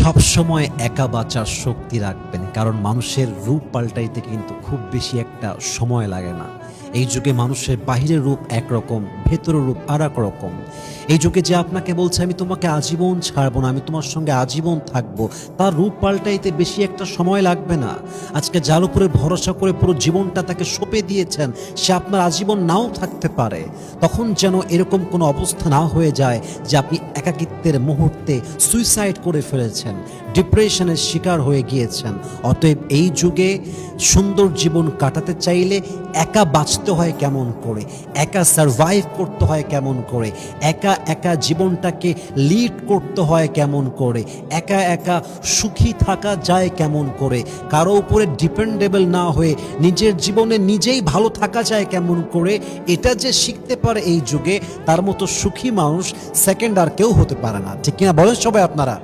সবসময় একা বাঁচার শক্তি রাখবেন, কারণ মানুষের রূপ পাল্টাইতে কিন্তু খুব বেশি একটা সময় লাগে না। এই যুগে মানুষের বাহিরের রূপ একরকম, ভেতরের রূপ আর এক রকম। এই যুগে যে আপনাকে বলছে আমি তোমাকে আজীবন ছাড়বো না, আমি তোমার সঙ্গে আজীবন থাকবো, তার রূপ পাল্টাইতে বেশি একটা সময় লাগবে না। আজকে যার উপরে ভরসা করে পুরো জীবনটা তাকে সঁপে দিয়েছেন, সে আপনার আজীবন নাও থাকতে পারে। তখন যেন এরকম কোনো অবস্থা না হয়ে যায় যে আপনি একাকিত্বের মুহূর্তে সুইসাইড করে ফেলেছেন, ডিপ্রেশনের শিকার হয়ে গিয়েছেন। অতএব এই যুগে সুন্দর জীবন কাটাতে চাইলে একা বাঁচতে হয় কেমন করে, একা সারভাইভ করতে হয় কেমন করে, একা একা জীবনটাকে লিড করতে হয় কেমন করে, একা একা সুখী থাকা যায় কেমন করে, কারো উপরে ডিপেন্ডেবল না হয়ে নিজের জীবনে নিজেই ভালো থাকা যায় কেমন করে, এটা যে শিখতে পারে এই যুগে, তার মতো সুখী মানুষ সেকেন্ড আর কেউ হতে পারে না। ঠিক কিনা বলেন সবাই আপনারা?